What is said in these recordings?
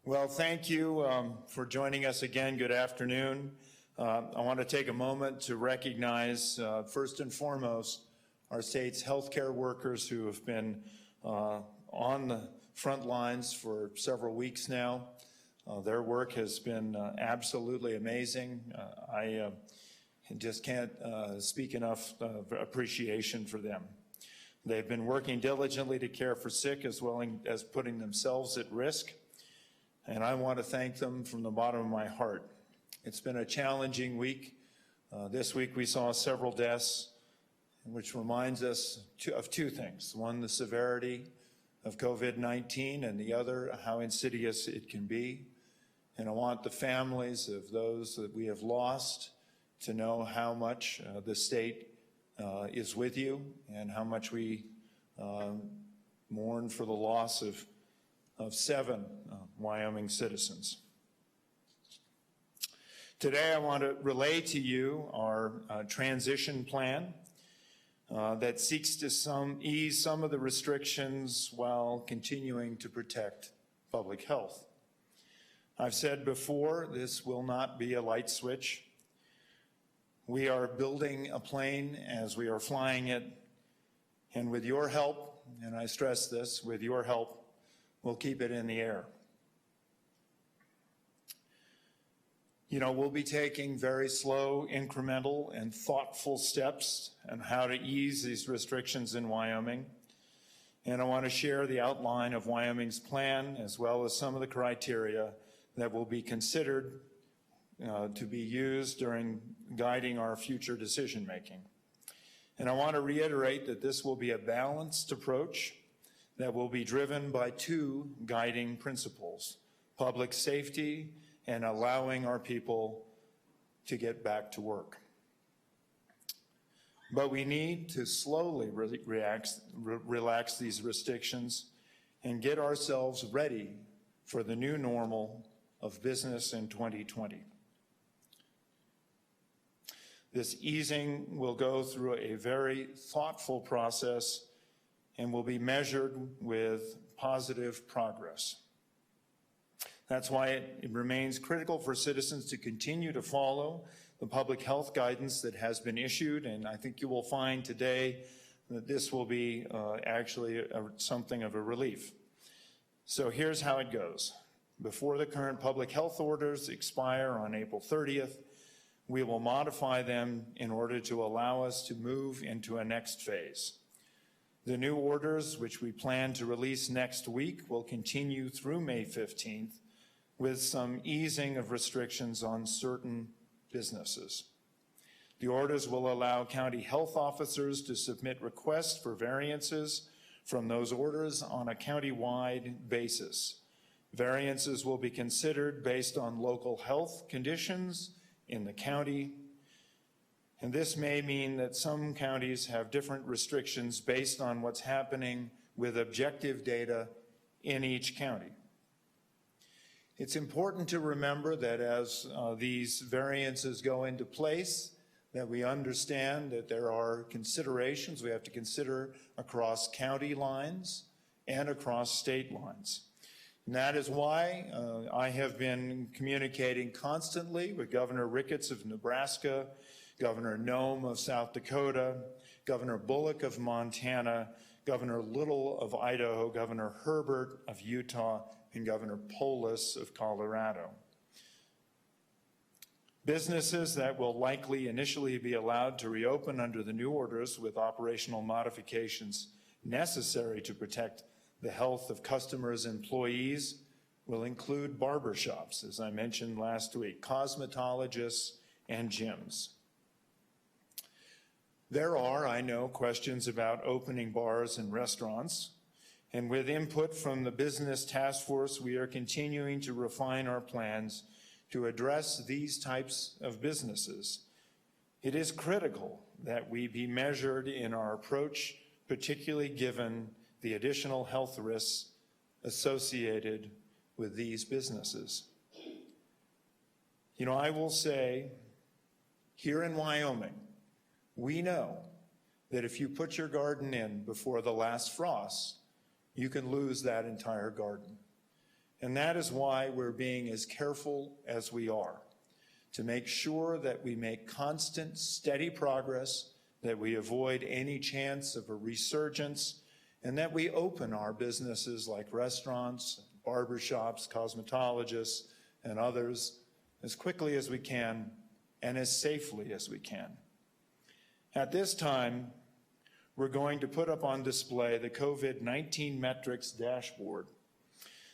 Well, thank you for joining us again. Good afternoon. I want to take a moment to recognize, first and foremost, our state's healthcare workers who have been on the front lines for several weeks now. Their work has been absolutely amazing. I just can't speak enough of appreciation for them. They've been working diligently to care for sick as well as putting themselves at risk. And I want to thank them from the bottom of my heart. It's been a challenging week. This week we saw several deaths, which reminds us of two things. One, the severity of COVID-19, and the other, how insidious it can be. And I want the families of those that we have lost to know how much the state is with you and how much we mourn for the loss of 7 Wyoming citizens. Today I want to relay to you our transition plan that seeks to ease some of the restrictions while continuing to protect public health. I've said before, this will not be a light switch. We are building a plane as we are flying it, and with your help, and I stress this, with your help, we'll keep it in the air. You know, we'll be taking very slow, incremental, and thoughtful steps on how to ease these restrictions in Wyoming. And I want to share the outline of Wyoming's plan, as well as some of the criteria that will be considered to be used during guiding our future decision-making. And I want to reiterate that this will be a balanced approach that will be driven by 2 guiding principles: public safety and allowing our people to get back to work. But we need to slowly relax these restrictions and get ourselves ready for the new normal of business in 2020. This easing will go through a very thoughtful process and will be measured with positive progress. That's why it remains critical for citizens to continue to follow the public health guidance that has been issued, and I think you will find today that this will be actually something of a relief. So here's how it goes. Before the current public health orders expire on April 30th, we will modify them in order to allow us to move into a next phase. The new orders, which we plan to release next week, will continue through May 15th with some easing of restrictions on certain businesses. The orders will allow county health officers to submit requests for variances from those orders on a county-wide basis. Variances will be considered based on local health conditions in the county, and this may mean that some counties have different restrictions based on what's happening with objective data in each county. It's important to remember that as these variances go into place, that we understand that there are considerations we have to consider across county lines and across state lines. And that is why I have been communicating constantly with Governor Ricketts of Nebraska, Governor Nome of South Dakota, Governor Bullock of Montana, Governor Little of Idaho, Governor Herbert of Utah, and Governor Polis of Colorado. Businesses that will likely initially be allowed to reopen under the new orders with operational modifications necessary to protect the health of customers and employees will include barbershops, as I mentioned last week, cosmetologists, and gyms. There are, I know, questions about opening bars and restaurants, and with input from the Business Task Force, we are continuing to refine our plans to address these types of businesses. It is critical that we be measured in our approach, particularly given the additional health risks associated with these businesses. You know, I will say, here in Wyoming, we know that if you put your garden in before the last frost, you can lose that entire garden. And that is why we're being as careful as we are, to make sure that we make constant, steady progress, that we avoid any chance of a resurgence, and that we open our businesses like restaurants, barbershops, cosmetologists, and others as quickly as we can and as safely as we can. At this time, we're going to put up on display the COVID-19 Metrics dashboard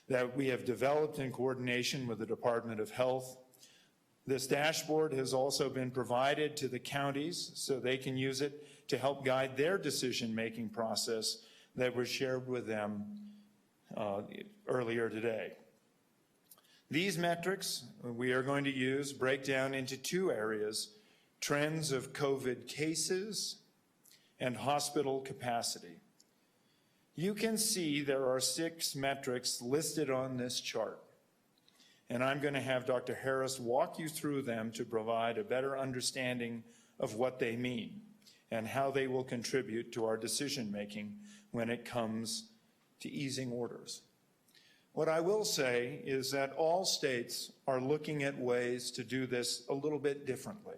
that we have developed in coordination with the Department of Health. This dashboard has also been provided to the counties so they can use it to help guide their decision-making process that was shared with them earlier today. These metrics we are going to use break down into two areas: trends of COVID cases and hospital capacity. You can see there are 6 metrics listed on this chart, and I'm going to have Dr. Harris walk you through them to provide a better understanding of what they mean and how they will contribute to our decision-making when it comes to easing orders. What I will say is that all states are looking at ways to do this a little bit differently,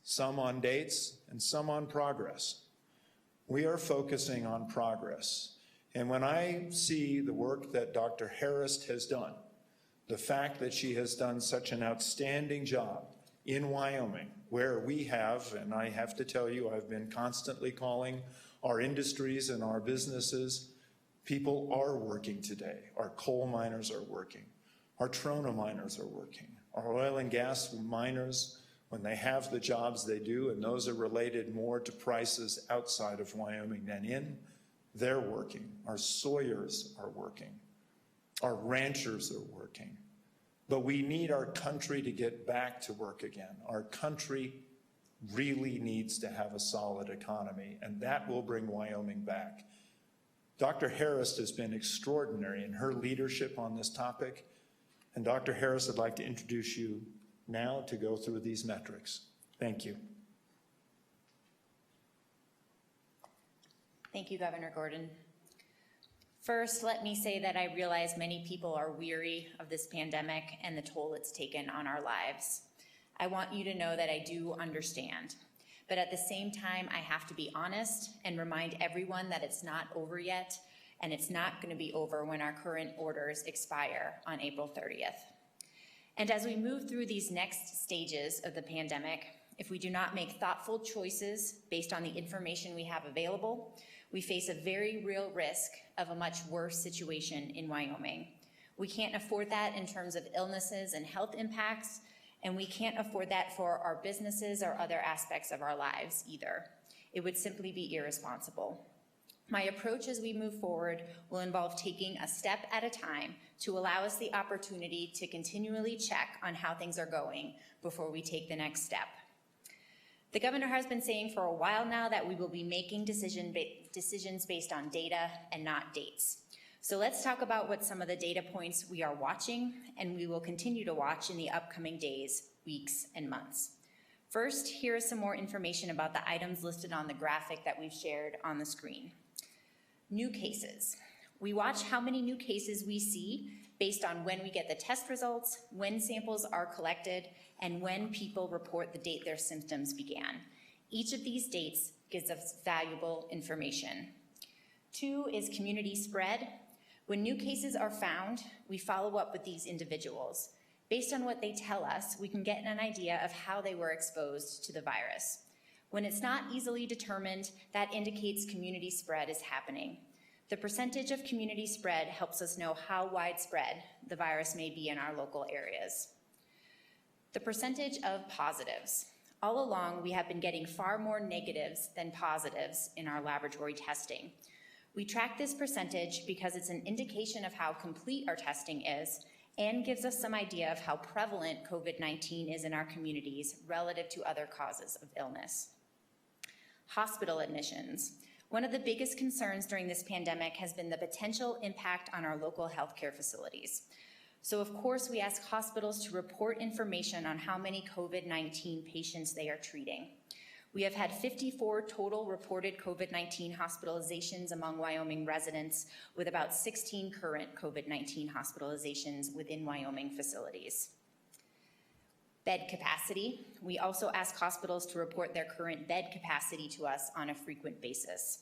some on dates and some on progress. We are focusing on progress. And when I see the work that Dr. Harris has done, the fact that she has done such an outstanding job in Wyoming, where we have, and I have to tell you, I've been constantly calling our industries and our businesses, people are working today. Our coal miners are working. Our trona miners are working. Our oil and gas miners, when they have the jobs they do, and those are related more to prices outside of Wyoming than in, they're working. Our sawyers are working. Our ranchers are working. But we need our country to get back to work again. Our country really needs to have a solid economy, and that will bring Wyoming back. Dr. Harris has been extraordinary in her leadership on this topic, and Dr. Harris, I'd like to introduce you now to go through these metrics. Thank you. Thank you, Governor Gordon. First, let me say that I realize many people are weary of this pandemic and the toll it's taken on our lives. I want you to know that I do understand. But at the same time, I have to be honest and remind everyone that it's not over yet, and it's not going to be over when our current orders expire on April 30th. And as we move through these next stages of the pandemic, if we do not make thoughtful choices based on the information we have available, we face a very real risk of a much worse situation in Wyoming. We can't afford that in terms of illnesses and health impacts, and we can't afford that for our businesses or other aspects of our lives either. It would simply be irresponsible. My approach as we move forward will involve taking a step at a time to allow us the opportunity to continually check on how things are going before we take the next step. The governor has been saying for a while now that we will be making decisions based on data and not dates. So let's talk about what some of the data points we are watching and we will continue to watch in the upcoming days, weeks, and months. First, here is some more information about the items listed on the graphic that we've shared on the screen. New cases. We watch how many new cases we see based on when we get the test results, when samples are collected, and when people report the date their symptoms began. Each of these dates gives us valuable information. 2 is community spread. When new cases are found, we follow up with these individuals. Based on what they tell us, we can get an idea of how they were exposed to the virus. When it's not easily determined, that indicates community spread is happening. The percentage of community spread helps us know how widespread the virus may be in our local areas. The percentage of positives. All along, we have been getting far more negatives than positives in our laboratory testing. We track this percentage because it's an indication of how complete our testing is and gives us some idea of how prevalent COVID-19 is in our communities relative to other causes of illness. Hospital admissions. One of the biggest concerns during this pandemic has been the potential impact on our local healthcare facilities. So of course, we ask hospitals to report information on how many COVID-19 patients they are treating. We have had 54 total reported COVID-19 hospitalizations among Wyoming residents, with about 16 current COVID-19 hospitalizations within Wyoming facilities. Bed capacity. We also ask hospitals to report their current bed capacity to us on a frequent basis.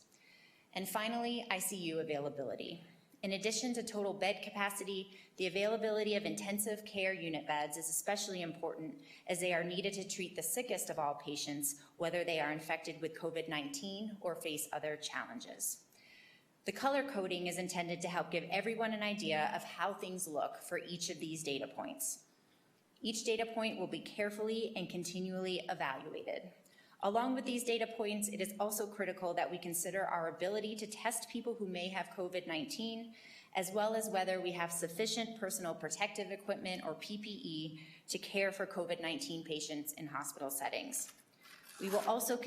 And finally, ICU availability. In addition to total bed capacity, the availability of intensive care unit beds is especially important as they are needed to treat the sickest of all patients, whether they are infected with COVID-19 or face other challenges. The color coding is intended to help give everyone an idea of how things look for each of these data points. Each data point will be carefully and continually evaluated. Along with these data points, it is also critical that we consider our ability to test people who may have COVID-19, as well as whether we have sufficient personal protective equipment or PPE to care for COVID-19 patients in hospital settings. We will also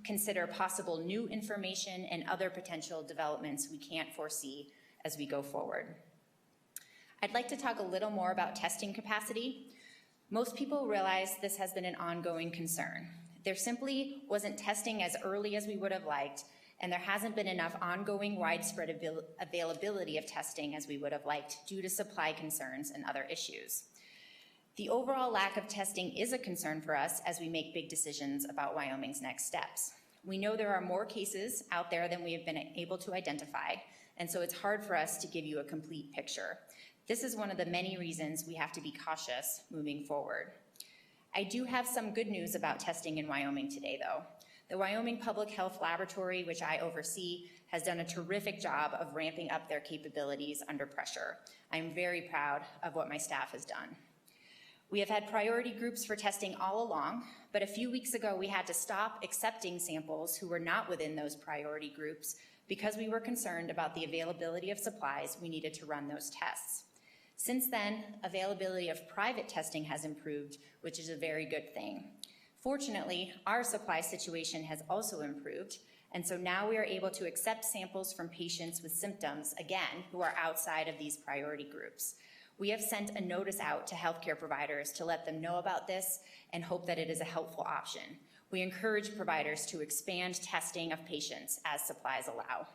consider possible new information and other potential developments we can't foresee as we go forward. I'd like to talk a little more about testing capacity. Most people realize this has been an ongoing concern. There simply wasn't testing as early as we would have liked, and there hasn't been enough ongoing widespread availability of testing as we would have liked due to supply concerns and other issues. The overall lack of testing is a concern for us as we make big decisions about Wyoming's next steps. We know there are more cases out there than we have been able to identify, and so it's hard for us to give you a complete picture. This is one of the many reasons we have to be cautious moving forward. I do have some good news about testing in Wyoming today, though. The Wyoming Public Health Laboratory, which I oversee, has done a terrific job of ramping up their capabilities under pressure. I'm very proud of what my staff has done. We have had priority groups for testing all along, but a few weeks ago we had to stop accepting samples who were not within those priority groups because we were concerned about the availability of supplies we needed to run those tests. Since then, availability of private testing has improved, which is a very good thing. Fortunately, our supply situation has also improved, and so now we are able to accept samples from patients with symptoms, again, who are outside of these priority groups. We have sent a notice out to healthcare providers to let them know about this and hope that it is a helpful option. We encourage providers to expand testing of patients as supplies allow.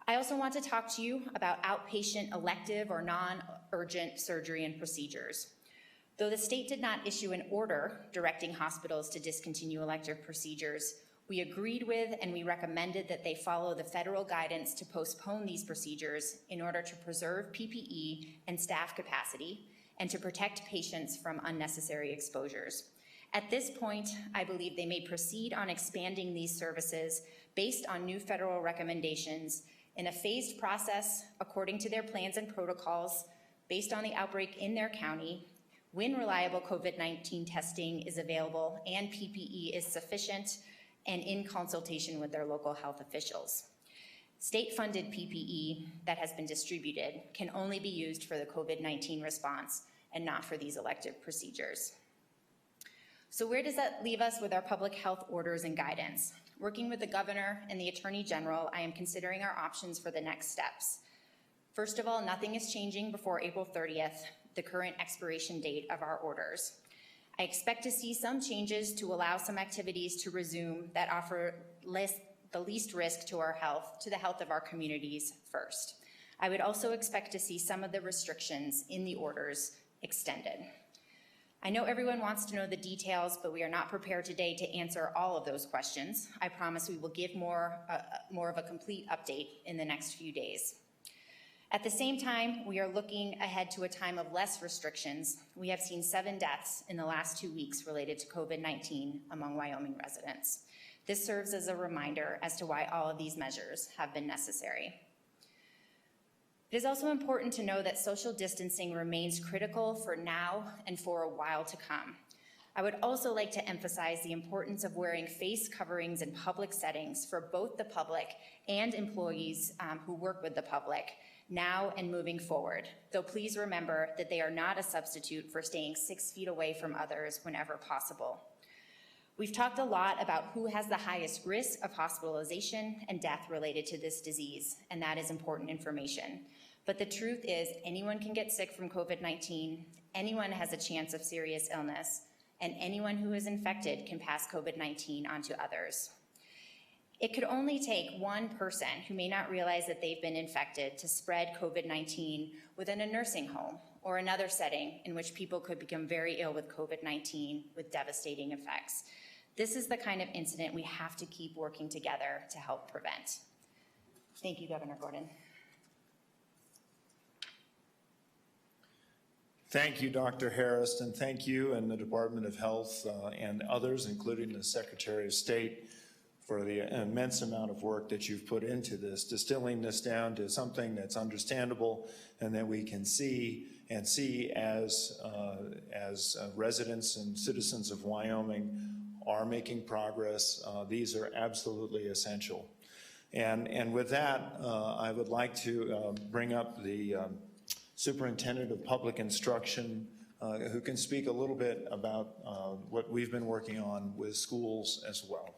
I also want to talk to you about outpatient elective or non-urgent surgery and procedures. Though the state did not issue an order directing hospitals to discontinue elective procedures, we agreed with and we recommended that they follow the federal guidance to postpone these procedures in order to preserve PPE and staff capacity and to protect patients from unnecessary exposures. At this point, I believe they may proceed on expanding these services based on new federal recommendations in a phased process according to their plans and protocols based on the outbreak in their county, when reliable COVID-19 testing is available and PPE is sufficient, and in consultation with their local health officials. State-funded PPE that has been distributed can only be used for the COVID-19 response and not for these elective procedures. So where does that leave us with our public health orders and guidance? Working with the governor and the attorney general, I am considering our options for the next steps. First of all, nothing is changing before April 30th, the current expiration date of our orders. I expect to see some changes to allow some activities to resume that offer the least risk to our health, to the health of our communities first. I would also expect to see some of the restrictions in the orders extended. I know everyone wants to know the details, but we are not prepared today to answer all of those questions. I promise we will give more of a complete update in the next few days. At the same time, we are looking ahead to a time of less restrictions. We have seen 7 deaths in the last 2 weeks related to COVID-19 among Wyoming residents. This serves as a reminder as to why all of these measures have been necessary. It is also important to know that social distancing remains critical for now and for a while to come. I would also like to emphasize the importance of wearing face coverings in public settings for both the public and employees who work with the public now and moving forward, though please remember that they are not a substitute for staying 6 feet away from others whenever possible. We've talked a lot about who has the highest risk of hospitalization and death related to this disease, and that is important information. But the truth is anyone can get sick from COVID-19, anyone has a chance of serious illness, and anyone who is infected can pass COVID-19 onto others. It could only take one person who may not realize that they've been infected to spread COVID-19 within a nursing home or another setting in which people could become very ill with COVID-19 with devastating effects. This is the kind of incident we have to keep working together to help prevent. Thank you, Governor Gordon. Thank you, Dr. Harris, and thank you and the Department of Health and others, including the Secretary of State, for the immense amount of work that you've put into this, distilling this down to something that's understandable and that we can see as residents and citizens of Wyoming are making progress. These are absolutely essential. And with that, I would like to bring up the Superintendent of Public Instruction, who can speak a little bit about what we've been working on with schools as well.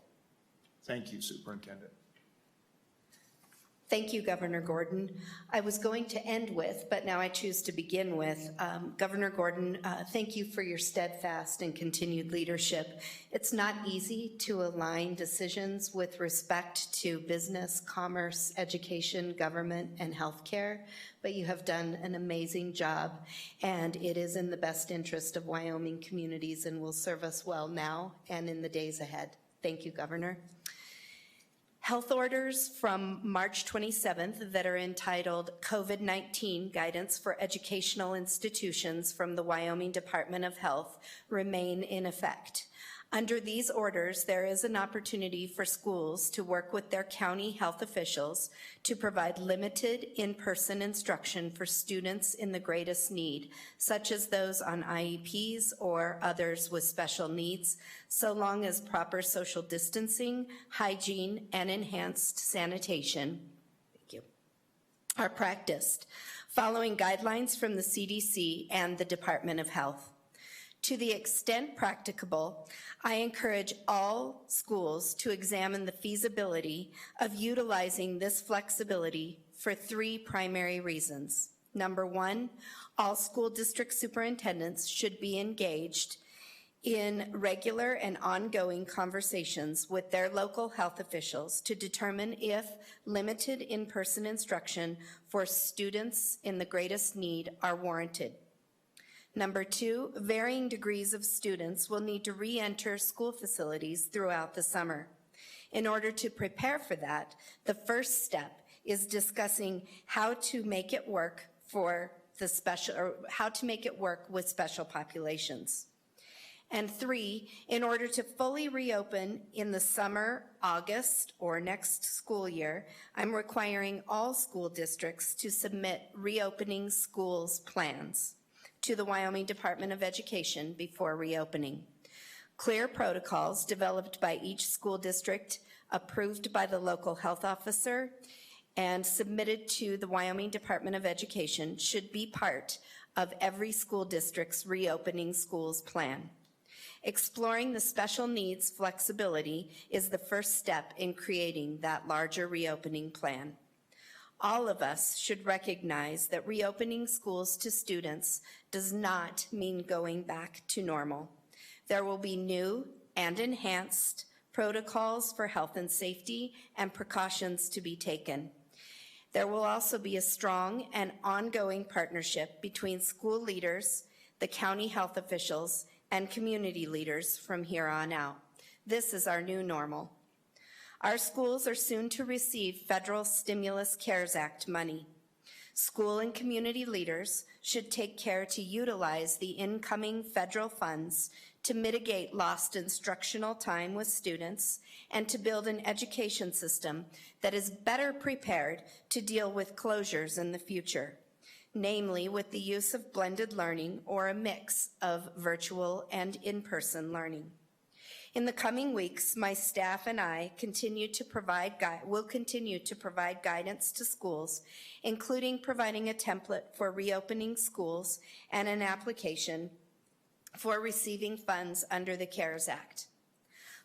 Thank you, Superintendent. Thank you, Governor Gordon. I was going to end with, but now I choose to begin with, Governor Gordon, thank you for your steadfast and continued leadership. It's not easy to align decisions with respect to business, commerce, education, government, and healthcare, but you have done an amazing job, and it is in the best interest of Wyoming communities and will serve us well now and in the days ahead. Thank you, Governor. Health orders from March 27th that are entitled COVID-19 Guidance for Educational Institutions from the Wyoming Department of Health remain in effect. Under these orders, there is an opportunity for schools to work with their county health officials to provide limited in-person instruction for students in the greatest need, such as those on IEPs or others with special needs, so long as proper social distancing, hygiene, and enhanced sanitation are practiced, following guidelines from the CDC and the Department of Health. To the extent practicable, I encourage all schools to examine the feasibility of utilizing this flexibility for three primary reasons. Number one, all school district superintendents should be engaged in regular and ongoing conversations with their local health officials to determine if limited in-person instruction for students in the greatest need are warranted. Number two, varying degrees of students will need to re-enter school facilities throughout the summer. In order to prepare for that, the first step is discussing how to make it work with special populations. And three, in order to fully reopen in the summer, August, or next school year, I'm requiring all school districts to submit reopening schools plans to the Wyoming Department of Education before reopening. Clear protocols developed by each school district, approved by the local health officer, and submitted to the Wyoming Department of Education should be part of every school district's reopening schools plan. Exploring the special needs flexibility is the first step in creating that larger reopening plan. All of us should recognize that reopening schools to students does not mean going back to normal. There will be new and enhanced protocols for health and safety and precautions to be taken. There will also be a strong and ongoing partnership between school leaders, the county health officials, and community leaders from here on out. This is our new normal. Our schools are soon to receive federal Stimulus CARES Act money. School and community leaders should take care to utilize the incoming federal funds to mitigate lost instructional time with students and to build an education system that is better prepared to deal with closures in the future, namely with the use of blended learning or a mix of virtual and in-person learning. In the coming weeks, my staff and I will continue to provide guidance to schools, including providing a template for reopening schools and an application for receiving funds under the CARES Act.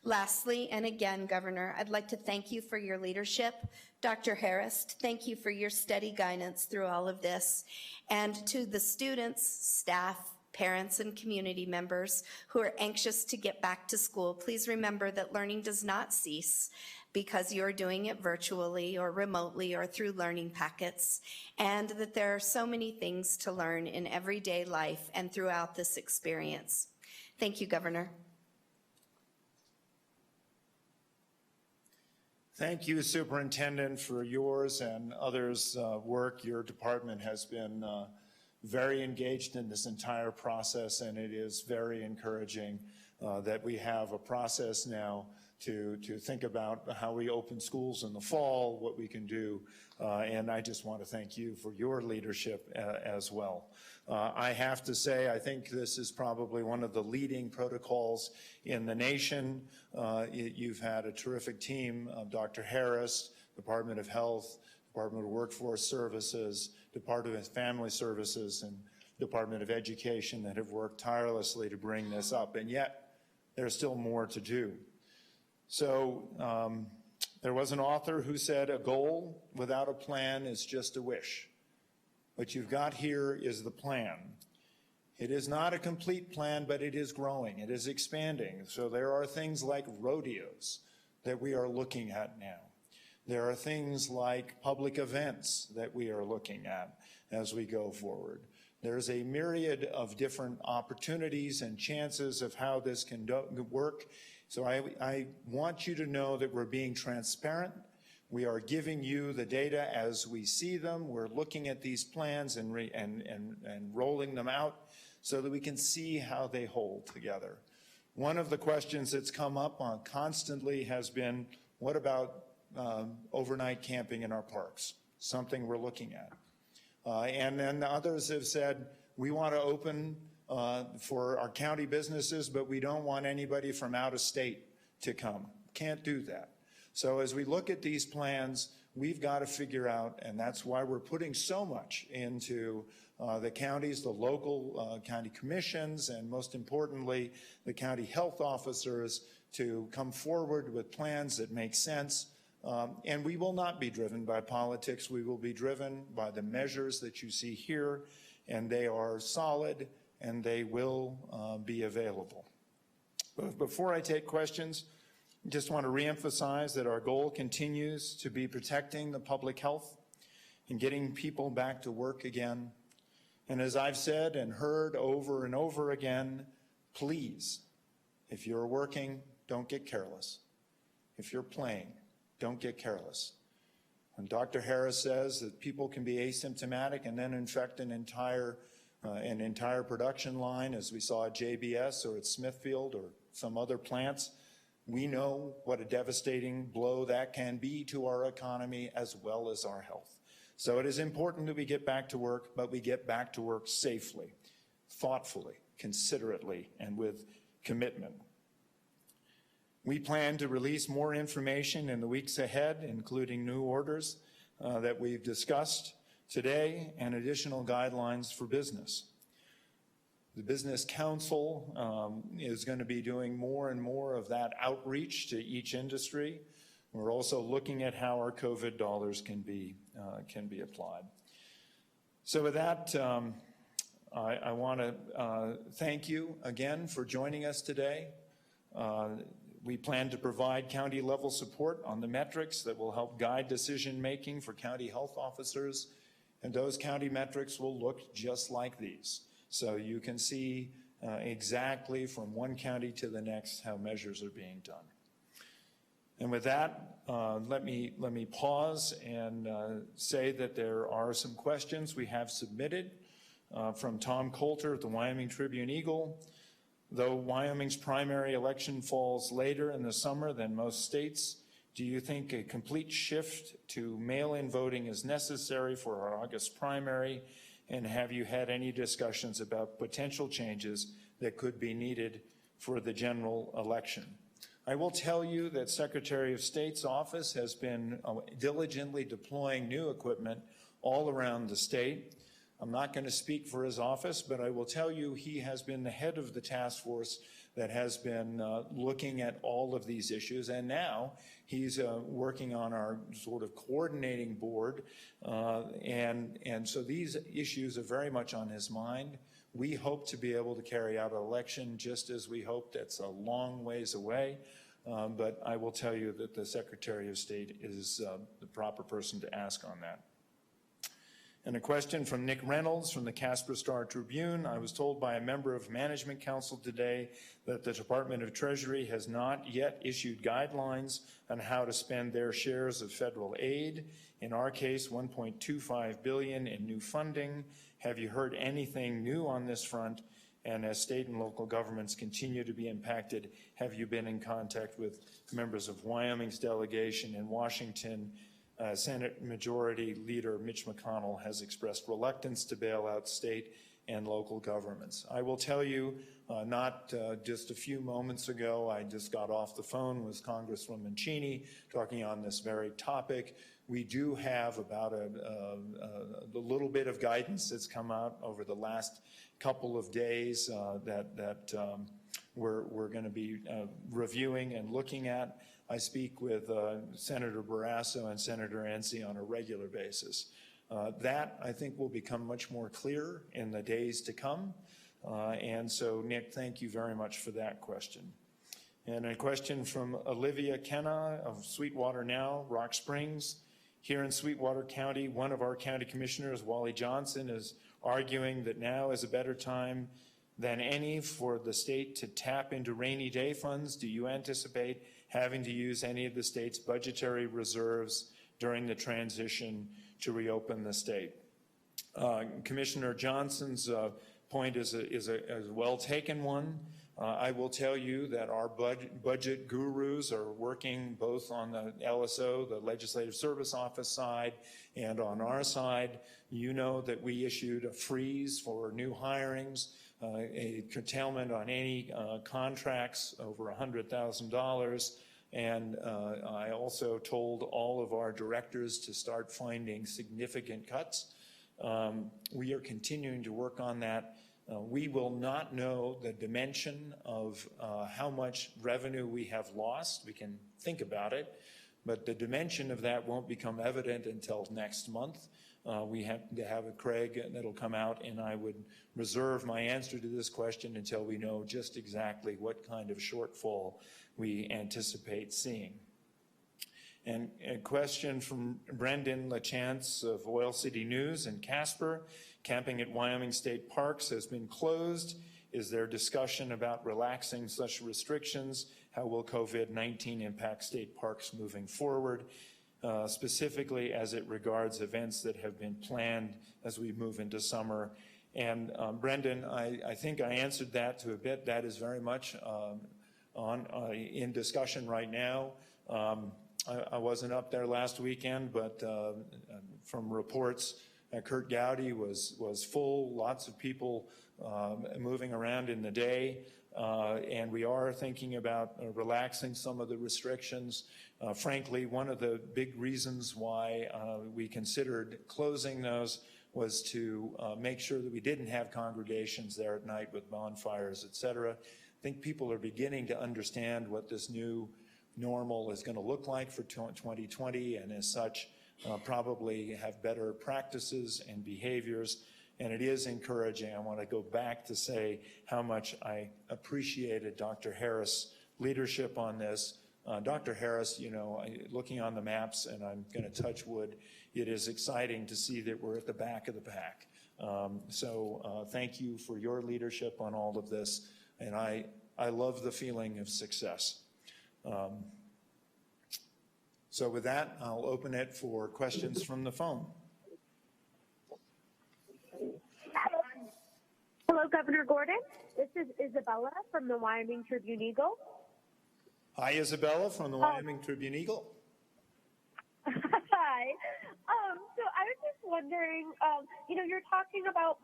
Lastly, and again, Governor, I'd like to thank you for your leadership. Dr. Harris, thank you for your steady guidance through all of this. And to the students, staff, parents and community members who are anxious to get back to school, please remember that learning does not cease because you're doing it virtually or remotely or through learning packets, and that there are so many things to learn in everyday life and throughout this experience. Thank you, Governor. Thank you, Superintendent, for yours and others' work. Your department has been very engaged in this entire process, and it is very encouraging that we have a process now to think about how we open schools in the fall, what we can do, and I just want to thank you for your leadership as well. I have to say, I think this is probably one of the leading protocols in the nation. You've had a terrific team, Dr. Harris, Department of Health, Department of Workforce Services, Department of Family Services, and Department of Education that have worked tirelessly to bring this up, and yet there's still more to do. So there was an author who said, a goal without a plan is just a wish. What you've got here is the plan. It is not a complete plan, but it is growing, it is expanding. So there are things like rodeos that we are looking at now. There are things like public events that we are looking at as we go forward. There's a myriad of different opportunities and chances of how this can work. So I want you to know that we're being transparent. We are giving you the data as we see them. We're looking at these plans and rolling them out so that we can see how they hold together. One of the questions that's come up constantly has been, what about overnight camping in our parks? Something we're looking at. And then others have said, we want to open for our county businesses, but we don't want anybody from out of state to come. Can't do that. So as we look at these plans, we've got to figure out, and that's why we're putting so much into the counties, the local county commissions, and most importantly, the county health officers to come forward with plans that make sense. And we will not be driven by politics. We will be driven by the measures that you see here, and they are solid and they will be available. But before I take questions, I just want to reemphasize that our goal continues to be protecting the public health and getting people back to work again. And as I've said and heard over and over again, please, if you're working, don't get careless. If you're playing, don't get careless. When Dr. Harris says that people can be asymptomatic and then infect an entire production line, as we saw at JBS or at Smithfield or some other plants, we know what a devastating blow that can be to our economy as well as our health. So it is important that we get back to work, but we get back to work safely, thoughtfully, considerately, and with commitment. We plan to release more information in the weeks ahead, including new orders that we've discussed today and additional guidelines for business. The Business Council is going to be doing more and more of that outreach to each industry. We're also looking at how our COVID dollars can be applied. So with that, I want to thank you again for joining us today. We plan to provide county-level support on the metrics that will help guide decision-making for county health officers, and those county metrics will look just like these. So you can see exactly from one county to the next how measures are being done. And with that, let me pause and say that there are some questions we have submitted from Tom Coulter at the Wyoming Tribune-Eagle. Though Wyoming's primary election falls later in the summer than most states, do you think a complete shift to mail-in voting is necessary for our August primary? And have you had any discussions about potential changes that could be needed for the general election? I will tell you that Secretary of State's office has been diligently deploying new equipment all around the state. I'm not going to speak for his office, but I will tell you he has been the head of the task force that has been looking at all of these issues, and now he's working on our sort of coordinating board, and so these issues are very much on his mind. We hope to be able to carry out an election just as we hoped. It's a long ways away, but I will tell you that the Secretary of State is the proper person to ask on that. And a question from Nick Reynolds from the Casper Star Tribune. I was told by a member of Management Council today that the Department of Treasury has not yet issued guidelines on how to spend their shares of federal aid. In our case, $1.25 billion in new funding. Have you heard anything new on this front? And as state and local governments continue to be impacted, have you been in contact with members of Wyoming's delegation in Washington? Senate Majority Leader Mitch McConnell has expressed reluctance to bail out state and local governments. I will tell you, not just a few moments ago, I just got off the phone with Congresswoman Cheney talking on this very topic. We do have about a little bit of guidance that's come out over the last couple of days that we're going to be reviewing and looking at. I speak with Senator Barrasso and Senator Enzi on a regular basis. That, I think, will become much more clear in the days to come. And so, Nick, thank you very much for that question. And a question from Olivia Kenna of Sweetwater Now, Rock Springs. Here in Sweetwater County, one of our county commissioners, Wally Johnson, is arguing that now is a better time than any for the state to tap into rainy day funds. Do you anticipate having to use any of the state's budgetary reserves during the transition to reopen the state? Commissioner Johnson's point is a well taken one. I will tell you that our budget gurus are working both on the LSO, the Legislative Service Office side, and on our side. You know that we issued a freeze for new hirings, a curtailment on any contracts over $100,000. And I also told all of our directors to start finding significant cuts. We are continuing to work on that. We will not know the dimension of how much revenue we have lost. We can think about it, but the dimension of that won't become evident until next month. We have to have a Craig that'll come out, and I would reserve my answer to this question until we know just exactly what kind of shortfall we anticipate seeing. And a question from Brendan LaChance of Oil City News in Casper. Camping at Wyoming State Parks has been closed. Is there discussion about relaxing such restrictions? How will COVID-19 impact state parks moving forward, specifically as it regards events that have been planned as we move into summer? And Brendan, I think I answered that to a bit. That is very much in discussion right now. I wasn't up there last weekend, but from reports, Kurt Gowdy was full, lots of people moving around in the day, and we are thinking about relaxing some of the restrictions. Frankly, one of the big reasons why we considered closing those was to make sure that we didn't have congregations there at night with bonfires, et cetera. I think people are beginning to understand what this new normal is going to look like for 2020, and as such, probably have better practices and behaviors, and it is encouraging. I want to go back to say how much I appreciated Dr. Harris' leadership on this. Dr. Harris, you know, looking on the maps, and I'm going to touch wood, it is exciting to see that we're at the back of the pack. So thank you for your leadership on all of this, and I love the feeling of success. So with that, I'll open it for questions from the phone. Hello, Governor Gordon. This is Isabella from the Wyoming Tribune-Eagle. Hi, Isabella from the Wyoming Tribune-Eagle. Hi. So I was just wondering, you're talking about,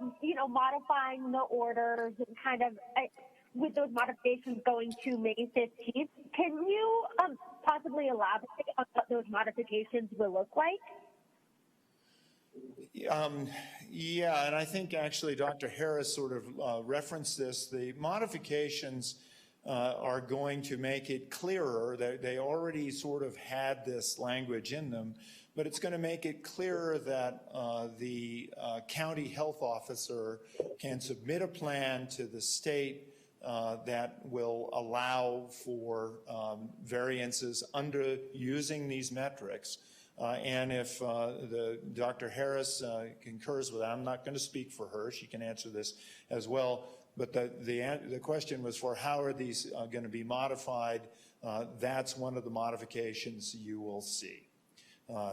modifying the orders and kind of with those modifications going to May 15th. Can you possibly elaborate on what those modifications will look like? Yeah, and I think actually Dr. Harris sort of referenced this. The modifications are going to make it clearer. They already sort of had this language in them, but it's going to make it clearer that the county health officer can submit a plan to the state that will allow for variances under using these metrics. And if Dr. Harris concurs with that, I'm not going to speak for her. She can answer this as well. But the question was for how are these going to be modified? That's one of the modifications you will see.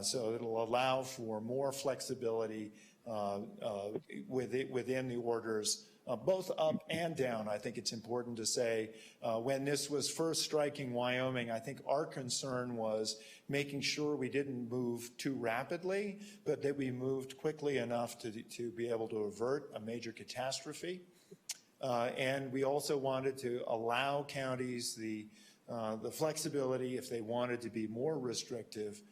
So it'll allow for more flexibility within the orders, both up and down. I think it's important to say, when this was first striking Wyoming, I think our concern was making sure we didn't move too rapidly, but that we moved quickly enough to be able to avert a major catastrophe. And we also wanted to allow counties the flexibility, if they wanted to be more restrictive,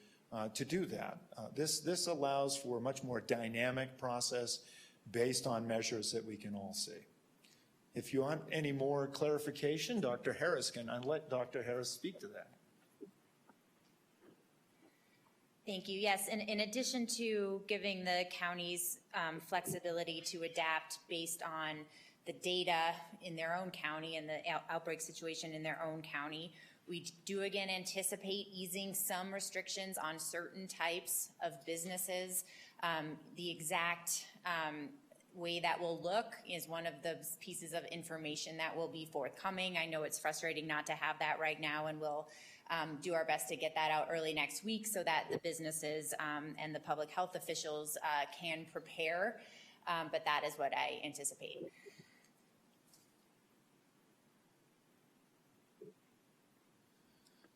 to do that. This allows for a much more dynamic process based on measures that we can all see. If you want any more clarification, Dr. Harris can. I'll let Dr. Harris speak to that. Thank you. Yes, and in addition to giving the counties flexibility to adapt based on the data in their own county and the outbreak situation in their own county, we do again anticipate easing some restrictions on certain types of businesses. The exact way that will look is one of the pieces of information that will be forthcoming. I know it's frustrating not to have that right now, and we'll do our best to get that out early next week so that the businesses and the public health officials can prepare, but that is what I anticipate.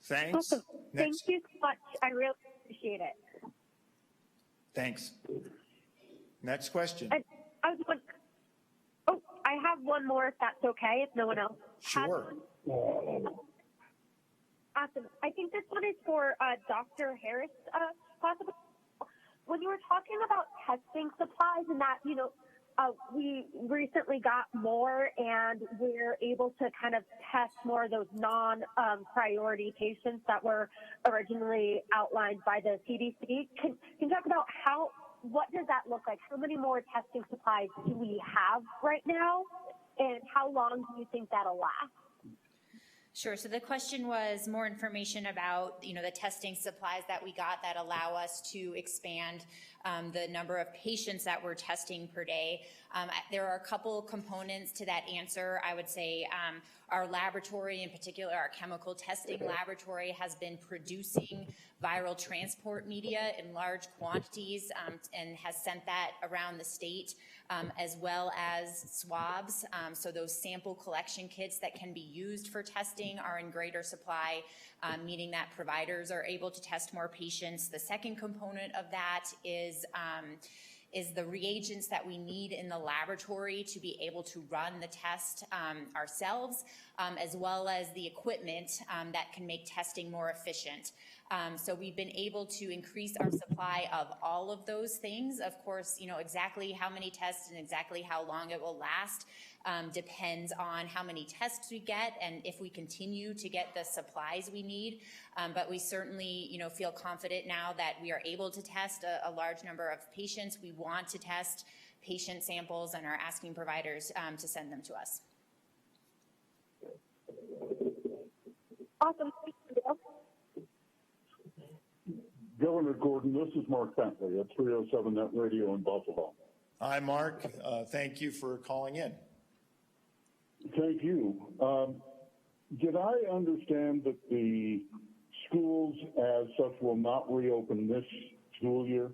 Thanks. Awesome. Thank you so much. I really appreciate it. Thanks. Next question. I have one more if that's okay, if no one else Sure. Awesome. I think this one is for Dr. Harris, possibly. When you were talking about testing supplies and that, we recently got more and we're able to kind of test more of those non-priority patients that were originally outlined by the CDC. Can you talk about what does that look like? How many more testing supplies do we have right now? And how long do you think that'll last? Sure. So the question was more information about, the testing supplies that we got that allow us to expand the number of patients that we're testing per day. There are a couple components to that answer. I would say our laboratory, in particular, our chemical testing laboratory, has been producing viral transport media in large quantities and has sent that around the state, as well as swabs. So those sample collection kits that can be used for testing are in greater supply, meaning that providers are able to test more patients. The second component of that is the reagents that we need in the laboratory to be able to run the test ourselves, as well as the equipment that can make testing more efficient. So we've been able to increase our supply of all of those things. Of course, exactly how many tests and exactly how long it will last depends on how many tests we get and if we continue to get the supplies we need. But we certainly, feel confident now that we are able to test a large number of patients. We want to test patient samples and are asking providers to send them to us. Awesome. Thank you. Governor Gordon, this is Mark Bentley at 307 Net Radio in Buffalo. Hi, Mark. Thank you for calling in. Thank you. Did I understand that the schools as such will not reopen this school year?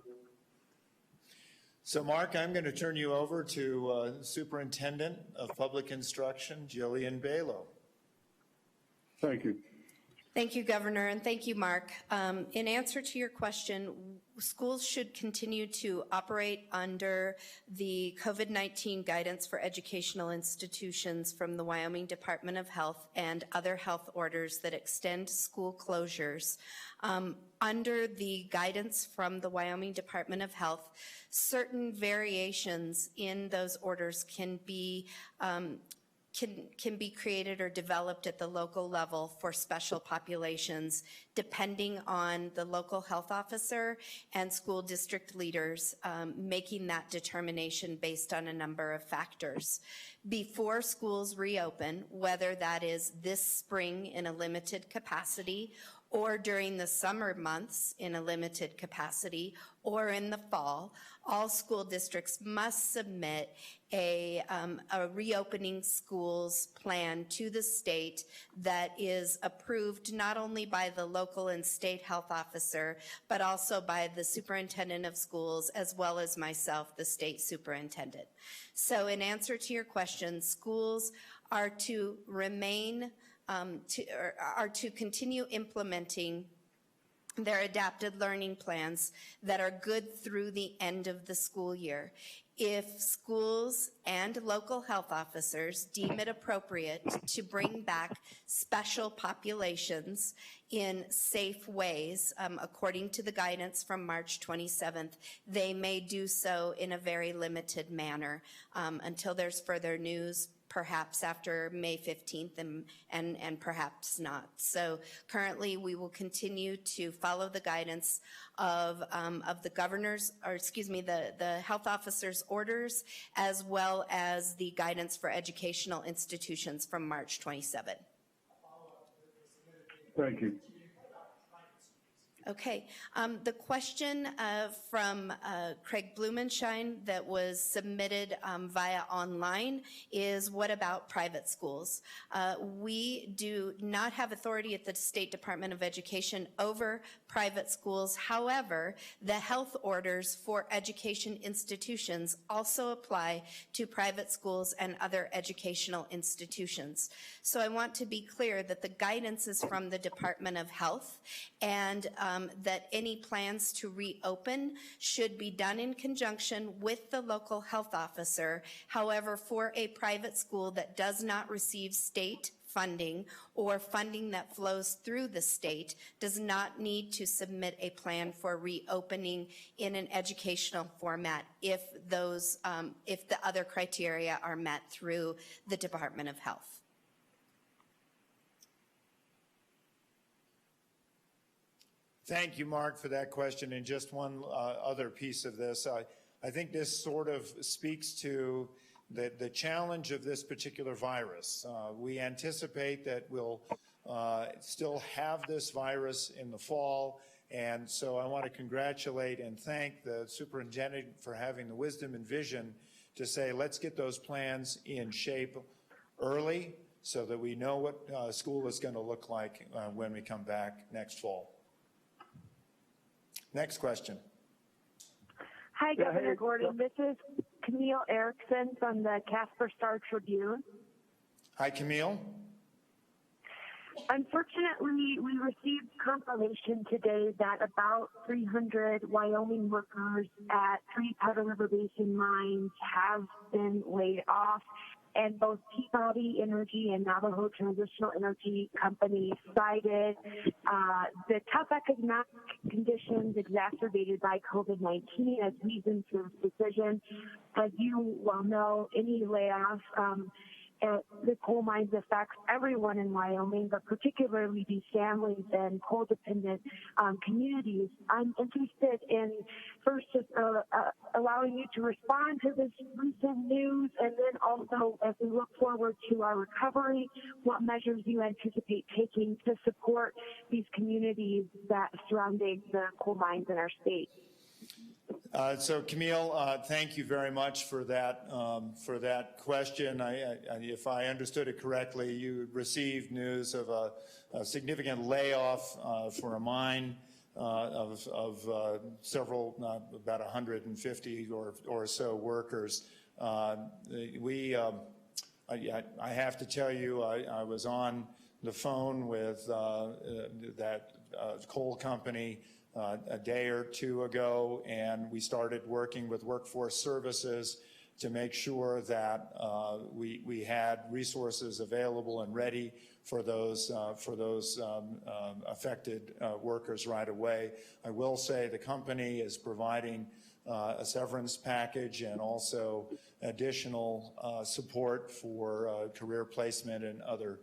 So, Mark, I'm going to turn you over to Superintendent of Public Instruction, Jillian Balow. Thank you. Thank you, Governor, and thank you, Mark. In answer to your question, schools should continue to operate under the COVID-19 guidance for educational institutions from the Wyoming Department of Health and other health orders that extend school closures. Under the guidance from the Wyoming Department of Health, certain variations in those orders can be can be created or developed at the local level for special populations, depending on the local health officer and school district leaders making that determination based on a number of factors. Before schools reopen, whether that is this spring in a limited capacity or during the summer months in a limited capacity, or in the fall, all school districts must submit a reopening schools plan to the state that is approved not only by the local and state health officer, but also by the superintendent of schools, as well as myself, the state superintendent. So in answer to your question, schools are to remain are to continue implementing their adapted learning plans that are good through the end of the school year. If schools and local health officers deem it appropriate to bring back special populations in safe ways, according to the guidance from March 27th, they may do so in a very limited manner until there's further news, perhaps after May 15th and perhaps not. So currently we will continue to follow the guidance of the governor's, or excuse me, the health officer's orders, as well as the guidance for educational institutions from March 27. Thank you. Okay, the question from Craig Blumenschein that was submitted via online is, what about private schools? We do not have authority at the State Department of Education over private schools. However, the health orders for education institutions also apply to private schools and other educational institutions. So I want to be clear that the guidance is from the Department of Health, and that any plans to reopen should be done in conjunction with the local health officer. However, for a private school that does not receive state funding or funding that flows through the state does not need to submit a plan for reopening in an educational format if those, if the other criteria are met through the Department of Health. Thank you, Mark, for that question. And just one other piece of this. I think this sort of speaks to the challenge of this particular virus. We anticipate that we'll still have this virus in the fall. And so I want to congratulate and thank the superintendent for having the wisdom and vision to say, let's get those plans in shape early so that we know what school is going to look like when we come back next fall. Next question. Hi, Governor Gordon. This is Camille Erickson from the Casper Star Tribune. Hi, Camille. Unfortunately, we received confirmation today that about 300 Wyoming workers at 3 Powder River Basin mines have been laid off, and both Peabody Energy and Navajo Transitional Energy Company cited the tough economic conditions exacerbated by COVID-19 as reasons for this decision. As you well know, any layoff at the coal mines affects everyone in Wyoming, but particularly these families and coal-dependent communities. I'm interested in first just allowing you to respond to this recent news, and then also as we look forward to our recovery, what measures you anticipate taking to support these communities that surrounding the coal mines in our state. So Camille, thank you very much for that question. If I understood it correctly, you received news of a significant layoff for a mine of several, about 150 or so workers. I have to tell you, I was on the phone with that coal company a day or two ago, and we started working with Workforce Services to make sure that we had resources available and ready for those affected workers right away. I will say the company is providing a severance package and also additional support for career placement and other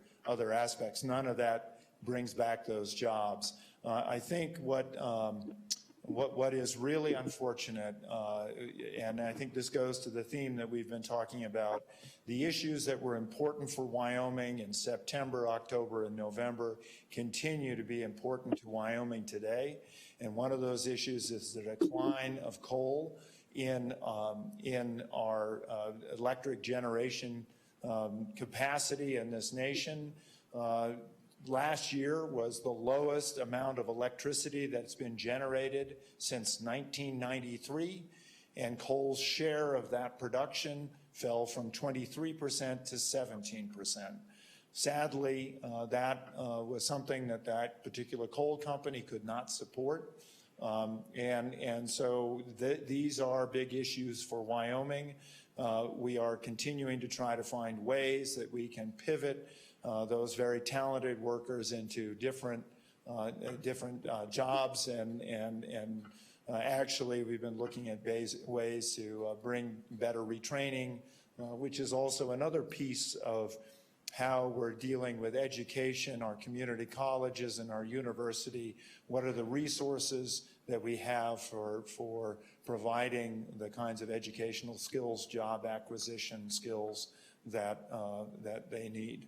aspects. None of that brings back those jobs. I think what is really unfortunate, and I think this goes to the theme that we've been talking about, the issues that were important for Wyoming in September, October, and November continue to be important to Wyoming today. And one of those issues is the decline of coal in our electric generation capacity in this nation. Last year was the lowest amount of electricity that's been generated since 1993, and coal's share of that production fell from 23% to 17%. Sadly, that was something that particular coal company could not support. And so these are big issues for Wyoming. We are continuing to try to find ways that we can pivot those very talented workers into different jobs, and actually we've been looking at ways to bring better retraining, which is also another piece of how we're dealing with education, our community colleges and our university. What are the resources that we have for providing the kinds of educational skills, job acquisition skills that they need?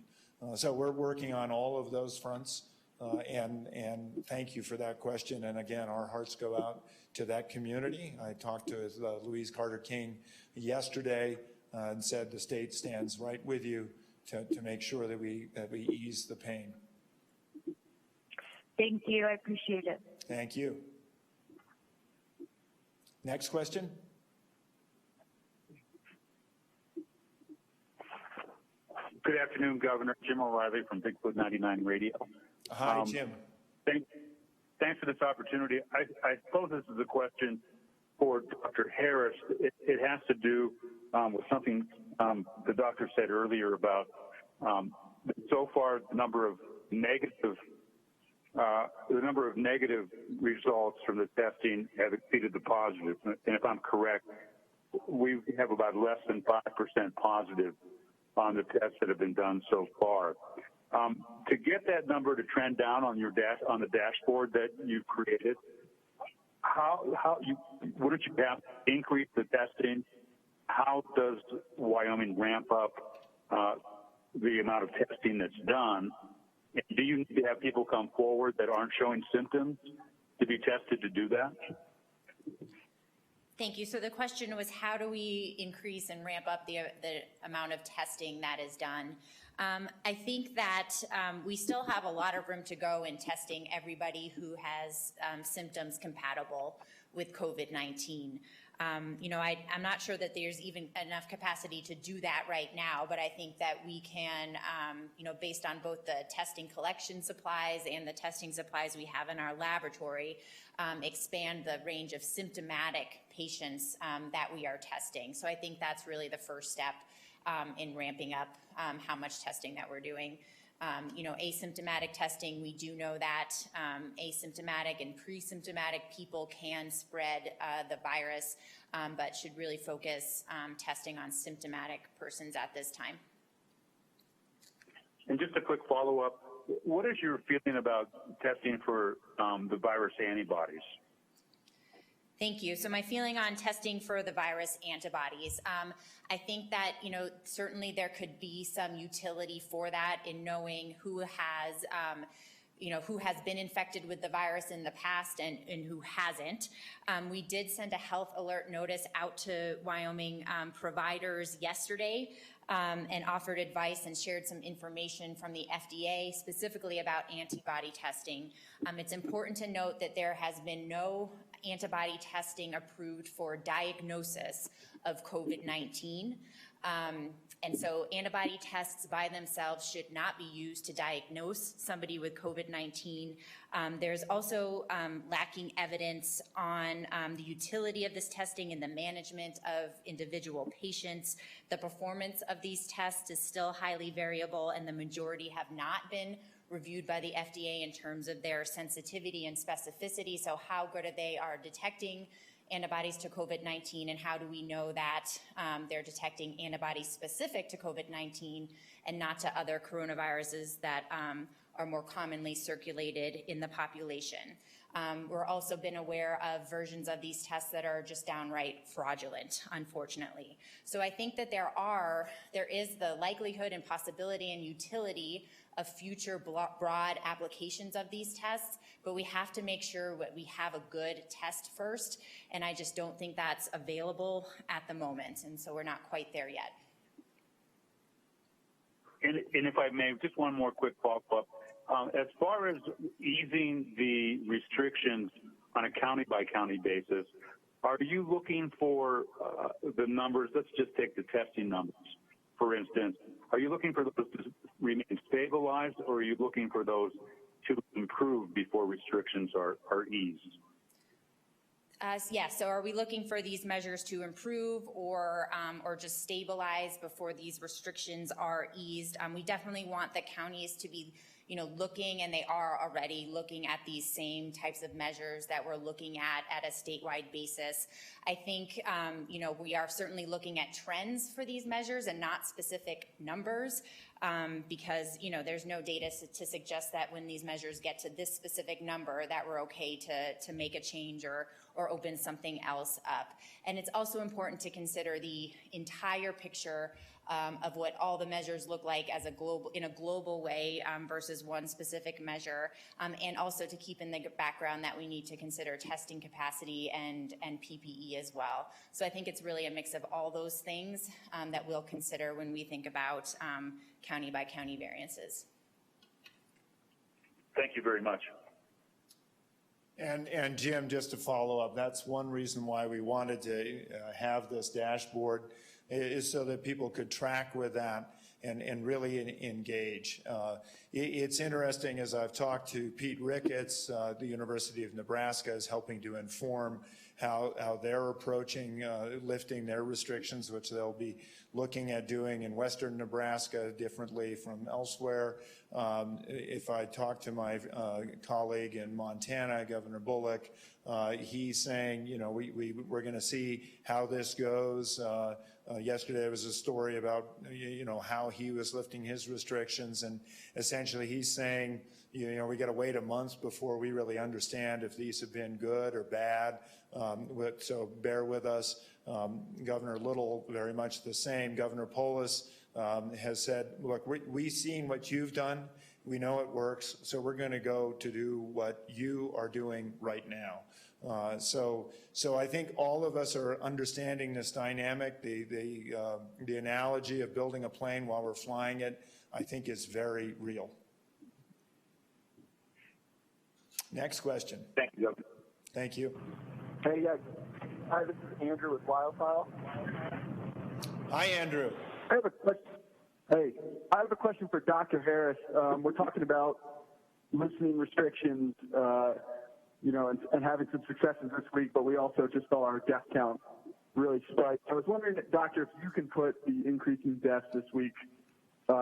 So we're working on all of those fronts, and thank you for that question. And again, our hearts go out to that community. I talked to Louise Carter King yesterday and said the state stands right with you to make sure that we ease the pain. Thank you. I appreciate it. Thank you. Next question. Good afternoon, Governor. Jim O'Reilly from Bigfoot 99 Radio. Hi, Jim. Thanks for this opportunity. I suppose this is a question for Dr. Harris. It has to do with something the doctor said earlier about so far the number of negative results from the testing have exceeded the positive. And if I'm correct, we have about less than 5% positive on the tests that have been done so far. To get that number to trend down on on the dashboard that you've created, wouldn't you have to increase the testing? How does Wyoming ramp up the amount of testing that's done? Do you need to have people come forward that aren't showing symptoms to be tested to do that? Thank you. So the question was, how do we increase and ramp up the amount of testing that is done? I think that we still have a lot of room to go in testing everybody who has symptoms compatible with COVID-19. I'm not sure that there's even enough capacity to do that right now, but I think that we can, based on both the testing collection supplies and the testing supplies we have in our laboratory, expand the range of symptomatic patients that we are testing. So I think that's really the first step in ramping up how much testing that we're doing. Asymptomatic testing, we do know that asymptomatic and pre-symptomatic people can spread the virus, but should really focus testing on symptomatic persons at this time. And just a quick follow-up, what is your feeling about testing for the virus antibodies? Thank you. So my feeling on testing for the virus antibodies, I think that, certainly there could be some utility for that in knowing who has been infected with the virus in the past and who hasn't. We did send a health alert notice out to Wyoming providers yesterday and offered advice and shared some information from the FDA specifically about antibody testing. It's important to note that there has been no antibody testing approved for diagnosis of COVID-19. And so antibody tests by themselves should not be used to diagnose somebody with COVID-19. There's also lacking evidence on the utility of this testing in the management of individual patients. The performance of these tests is still highly variable, and the majority have not been reviewed by the FDA in terms of their sensitivity and specificity. So how good they are detecting antibodies to COVID-19, and how do we know that they're detecting antibodies specific to COVID-19 and not to other coronaviruses that are more commonly circulated in the population. We're also been aware of versions of these tests that are just downright fraudulent, unfortunately. So I think that there is the likelihood and possibility and utility of future broad applications of these tests, but we have to make sure that we have a good test first, and I just don't think that's available at the moment, and so we're not quite there yet. And if I may, just one more quick follow-up. As far as easing the restrictions on a county-by-county basis, are you looking for the numbers? Let's just take the testing numbers, for instance. Are you looking for those to remain stabilized, or are you looking for those to improve before restrictions are eased? Yes, so are we looking for these measures to improve or just stabilize before these restrictions are eased? We definitely want the counties to be looking, and they are already looking at these same types of measures that we're looking at a statewide basis. I think, we are certainly looking at trends for these measures and not specific numbers, because, there's no data to suggest that when these measures get to this specific number that we're okay to make a change or open something else up. And it's also important to consider the entire picture of what all the measures look like as in a global way versus one specific measure, and also to keep in the background that we need to consider testing capacity and PPE as well. So I think it's really a mix of all those things that we'll consider when we think about county by county variances. Thank you very much. And Jim, just to follow up, that's one reason why we wanted to have this dashboard, is so that people could track with that and really engage. It's interesting, as I've talked to Pete Ricketts, the University of Nebraska is helping to inform how they're approaching lifting their restrictions, which they'll be looking at doing in western Nebraska differently from elsewhere. If I talk to my colleague in Montana, Governor Bullock, he's saying, we're going to see how this goes. Yesterday there was a story about, how he was lifting his restrictions, and essentially he's saying, we got to wait a month before we really understand if these have been good or bad. So bear with us. Governor Little, very much the same. Governor Polis has said, look, we've seen what you've done. We know it works, so we're going to go to do what you are doing right now. So I think all of us are understanding this dynamic. The analogy of building a plane while we're flying it, I think, is very real. Next question. Thank you, Governor. Thank you. Hey, hi, this is Andrew with Wildfile. Hi, Andrew. I have a question. Hey, I have a question for Dr. Harris. We're talking about loosening restrictions, and having some successes this week, but we also just saw our death count really spike. I was wondering, Doctor, if you can put the increasing deaths this week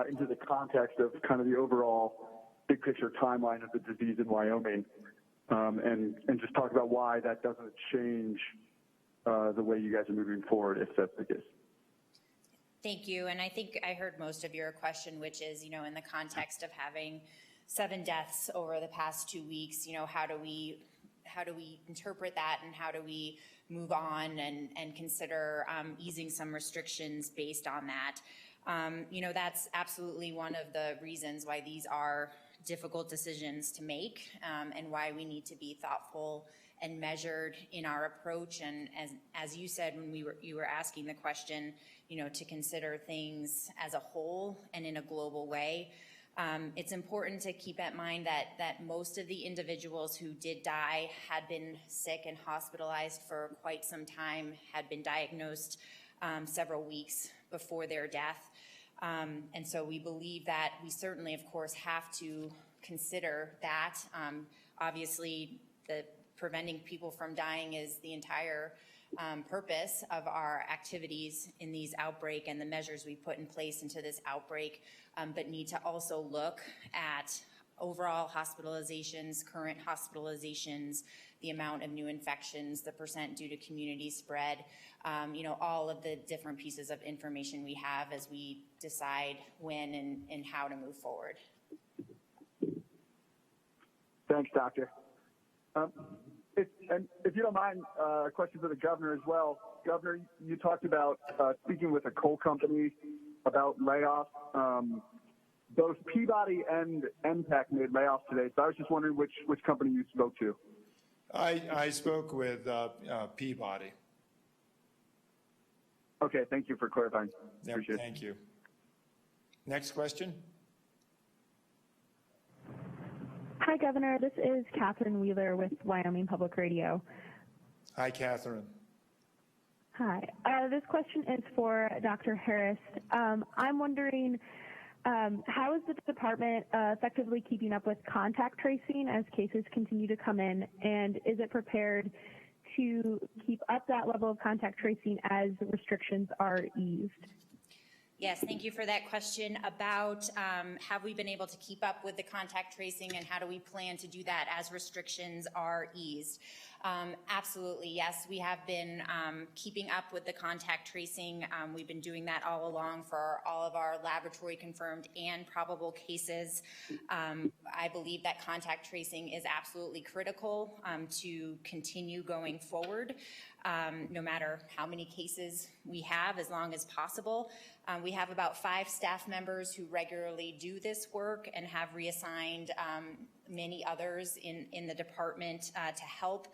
into the context of kind of the overall big picture timeline of the disease in Wyoming, and just talk about why that doesn't change the way you guys are moving forward, if that's the case. Thank you, and I think I heard most of your question, which is, in the context of having 7 deaths over the past 2 weeks, how do we interpret that, and how do we move on and consider easing some restrictions based on that? That's absolutely one of the reasons why these are difficult decisions to make, and why we need to be thoughtful and measured in our approach. And as you said when you were asking the question, to consider things as a whole and in a global way. It's important to keep in mind that most of the individuals who did die had been sick and hospitalized for quite some time, had been diagnosed several weeks before their death. And so we believe that we certainly, of course, have to consider that. Obviously, preventing people from dying is the entire purpose of our activities in these outbreak and the measures we put in place into this outbreak, but need to also look at overall hospitalizations, current hospitalizations, the amount of new infections, the percent due to community spread, all of the different pieces of information we have as we decide when and how to move forward. Thanks, Doctor. If you don't mind, a question for the governor as well. Governor, you talked about speaking with a coal company about layoffs. Both Peabody and MTech made layoffs today, so I was just wondering which company you spoke to. I spoke with Peabody. Okay, thank you for clarifying. Yep, Appreciate it. thank you. Next question. Hi, Governor. This is Catherine Wheeler with Wyoming Public Radio. Hi, Catherine. Hi. This question is for Dr. Harris. I'm wondering, how is the department effectively keeping up with contact tracing as cases continue to come in, and is it prepared to keep up that level of contact tracing as restrictions are eased? Yes, thank you for that question about have we been able to keep up with the contact tracing and how do we plan to do that as restrictions are eased? Absolutely, yes, we have been keeping up with the contact tracing. We've been doing that all along for all of our laboratory confirmed and probable cases. I believe that contact tracing is absolutely critical to continue going forward, no matter how many cases we have, as long as possible. We have about 5 staff members who regularly do this work and have reassigned many others in the department to help.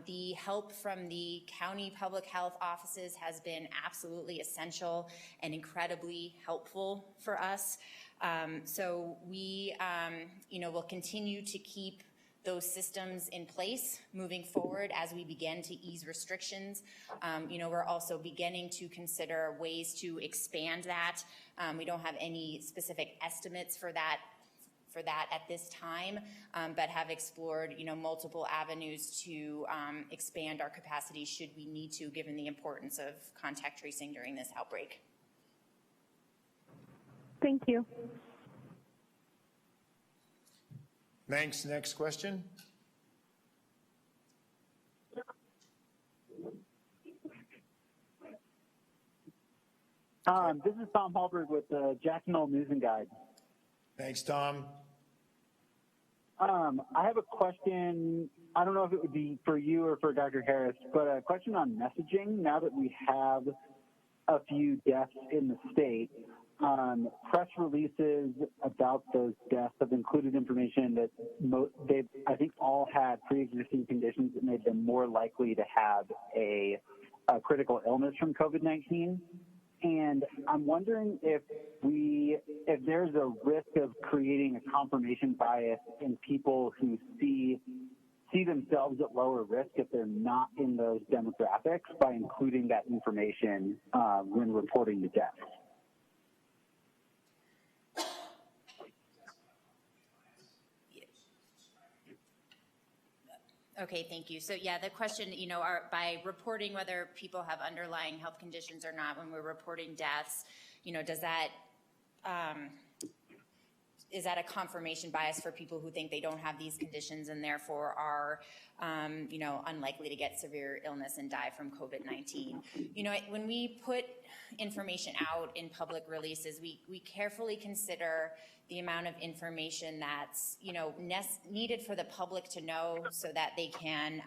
The help from the county public health offices has been absolutely essential and incredibly helpful for us. So we, will continue to keep those systems in place moving forward as we begin to ease restrictions. We're also beginning to consider ways to expand that. We don't have any specific estimates for that at this time, but have explored, multiple avenues to expand our capacity should we need to, given the importance of contact tracing during this outbreak. Thank you. Thanks. Next question. This is Tom Hallberg with the Jacksonville News and Guide. Thanks, Tom. I have a question. I don't know if it would be for you or for Dr. Harris, but a question on messaging. Now that we have a few deaths in the state, press releases about those deaths have included information that they've, I think, all had pre-existing conditions that made them more likely to have a critical illness from COVID-19. And I'm wondering if there's a risk of creating a confirmation bias in people who see themselves at lower risk if they're not in those demographics by including that information when reporting the deaths. Okay, thank you. So yeah, the question, by reporting whether people have underlying health conditions or not when we're reporting deaths, does that, is that a confirmation bias for people who think they don't have these conditions and therefore are, unlikely to get severe illness and die from COVID-19? When we put information out in public releases, we carefully consider the amount of information that's, needed for the public to know so that they can,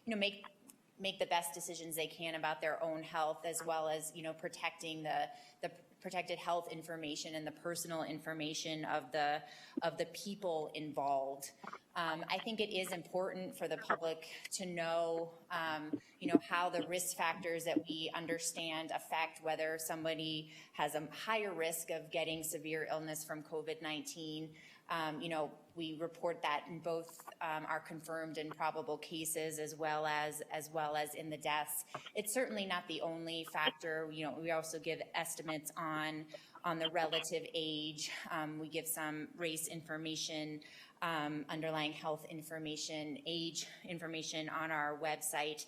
make the best decisions they can about their own health, as well as, protecting the protected health information and the personal information of the people involved. I think it is important for the public to know, how the risk factors that we understand affect whether somebody has a higher risk of getting severe illness from COVID-19. We report that in both our confirmed and probable cases, as well as in the deaths. It's certainly not the only factor. We also give estimates on the relative age. We give some race information, underlying health information, age information on our website.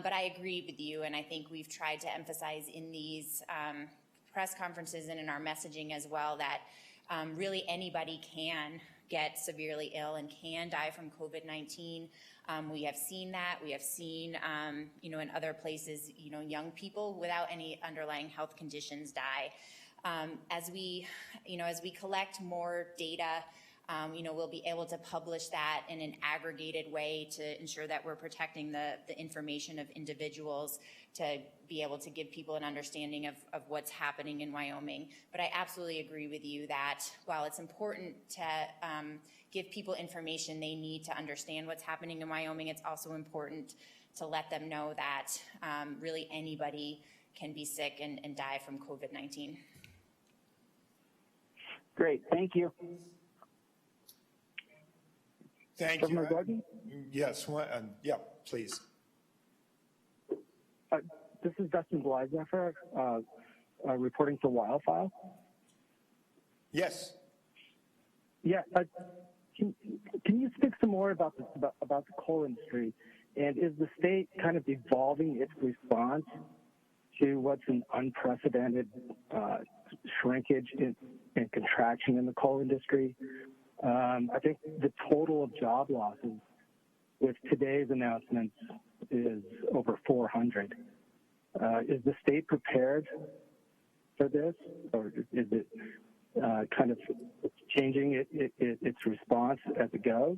But I agree with you, and I think we've tried to emphasize in these press conferences and in our messaging as well that really anybody can get severely ill and can die from COVID-19. We have seen that. We have seen, in other places, young people without any underlying health conditions die. As we collect more data, we'll be able to publish that in an aggregated way to ensure that we're protecting the information of individuals, to be able to give people an understanding of what's happening in Wyoming. But I absolutely agree with you that while it's important to give people information they need to understand what's happening in Wyoming, it's also important to let them know that really anybody can be sick and die from COVID-19. Great, thank you. Thank Governor you. Gordon? Yes, please. This is Dustin Bleiseffer, reporting for Wildfile. Yes. Yeah, can you speak some more about the coal industry, and is the state kind of evolving its response to what's an unprecedented shrinkage and contraction in the coal industry? I think the total of job losses with today's announcements is over 400. Is the state prepared for this, or is it kind of changing its response as it goes?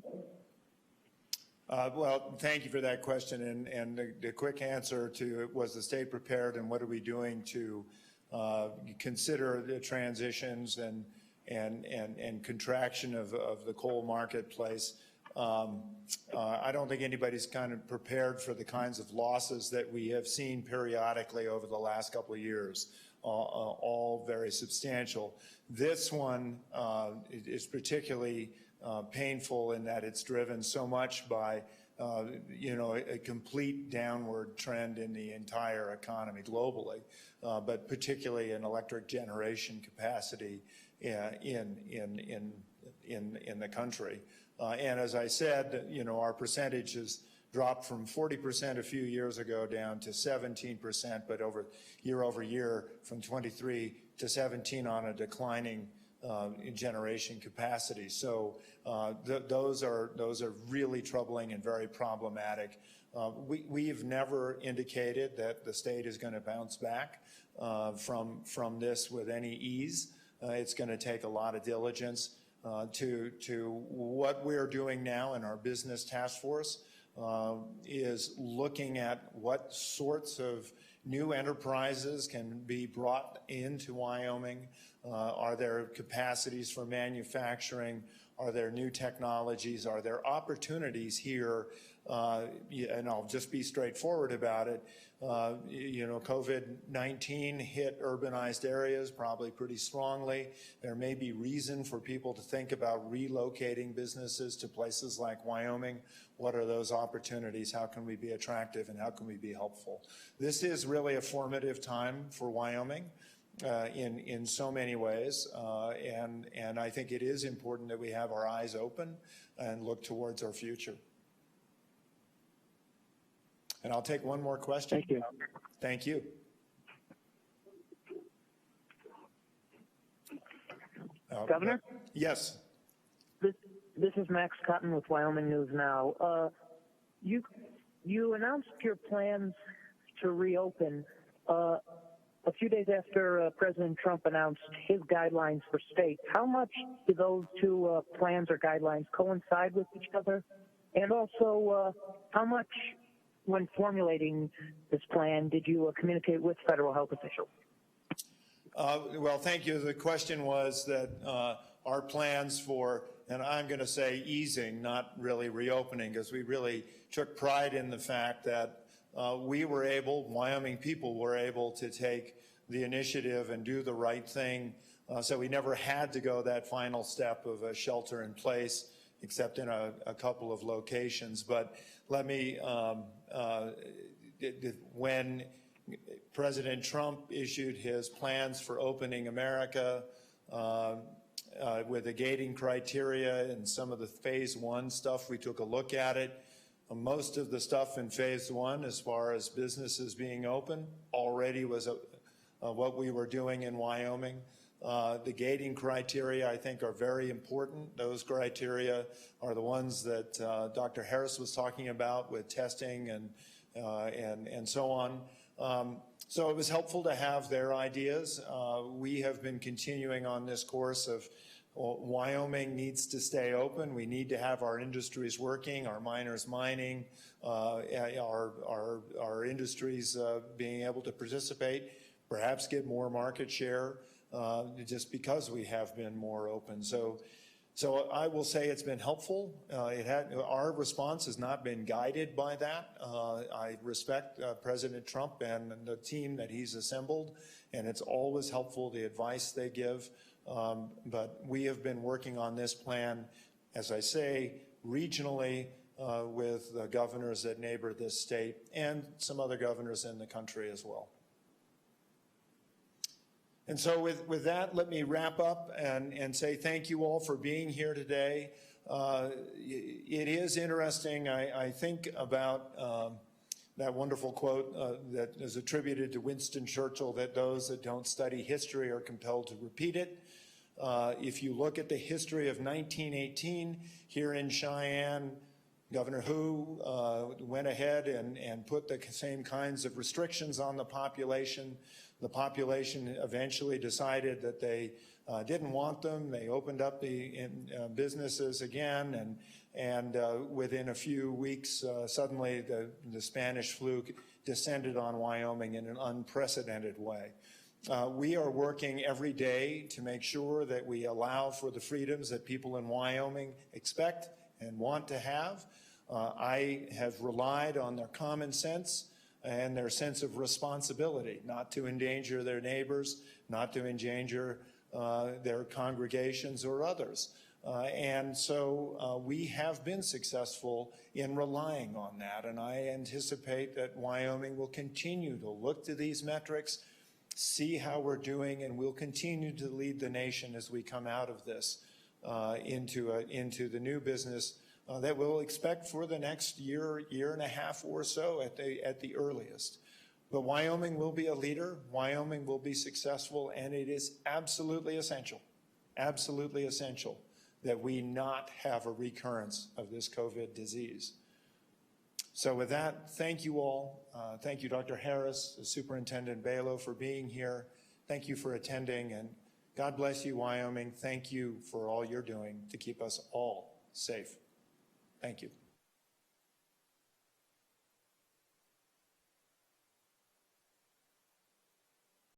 Well, thank you for that question. And the quick answer to it was, the state prepared, and what are we doing to consider the transitions and contraction of the coal marketplace? I don't think anybody's kind of prepared for the kinds of losses that we have seen periodically over the last couple of years, all very substantial. This one is particularly painful in that it's driven so much by a complete downward trend in the entire economy globally, but particularly in electric generation capacity in the country. And as I said, our percentage has dropped from 40% a few years ago down to 17%, but year over year from 23 to 17 on a declining generation capacity. So those are really troubling and very problematic. We've never indicated that the state is going to bounce back from this with any ease. It's going to take a lot of diligence. To what we're doing now in our business task force is looking at what sorts of new enterprises can be brought into Wyoming. Are there capacities for manufacturing? Are there new technologies? Are there opportunities here? And I'll just be straightforward about it. COVID-19 hit urbanized areas probably pretty strongly. There may be reason for people to think about relocating businesses to places like Wyoming. What are those opportunities? How can we be attractive, and how can we be helpful? This is really a formative time for Wyoming in so many ways, and I think it is important that we have our eyes open and look towards our future. And I'll take one more question. Thank you. Thank you. Governor? Yes. This is Max Cotton with Wyoming News Now. You announced your plans to reopen a few days after President Trump announced his guidelines for states. How much do those two plans or guidelines coincide with each other? And also, how much, when formulating this plan, did you communicate with federal health officials? Well, thank you. The question was that our plans for, and I'm going to say easing, not really reopening, because we really took pride in the fact that we were able, Wyoming people were able to take the initiative and do the right thing. So we never had to go that final step of a shelter in place, except in a couple of locations. But let me, when President Trump issued his plans for opening America with the gating criteria and some of the phase one stuff, we took a look at it. Most of the stuff in phase one, as far as businesses being open, already was what we were doing in Wyoming. The gating criteria, I think, are very important. Those criteria are the ones that Dr. Harris was talking about with testing and so on. So it was helpful to have their ideas. We have been continuing on this course of Wyoming needs to stay open. We need to have our industries working, our miners mining, our industries being able to participate, perhaps get more market share just because we have been more open. So I will say it's been helpful. Our response has not been guided by that. I respect President Trump and the team that he's assembled, and it's always helpful, the advice they give. But we have been working on this plan, as I say, regionally with the governors that neighbor this state and some other governors in the country as well. And so with that, let me wrap up and say thank you all for being here today. It is interesting, I think about that wonderful quote that is attributed to Winston Churchill, that those that don't study history are compelled to repeat it. If you look at the history of 1918 here in Cheyenne, Governor Hu went ahead and put the same kinds of restrictions on the population. The population eventually decided that they didn't want them. They opened up the businesses again, and within a few weeks, suddenly the Spanish flu descended on Wyoming in an unprecedented way. We are working every day to make sure that we allow for the freedoms that people in Wyoming expect and want to have. I have relied on their common sense and their sense of responsibility, not to endanger their neighbors, not to endanger their congregations or others. And so we have been successful in relying on that, and I anticipate that Wyoming will continue to look to these metrics, see how we're doing, and we'll continue to lead the nation as we come out of this into the new business that we'll expect for the next year and a half or so at the earliest. But Wyoming will be a leader, Wyoming will be successful, and it is absolutely essential that we not have a recurrence of this COVID disease. So with that, thank you all. Thank you, Dr. Harris, Superintendent Balo, for being here. Thank you for attending, and God bless you, Wyoming. Thank you for all you're doing to keep us all safe. Thank you.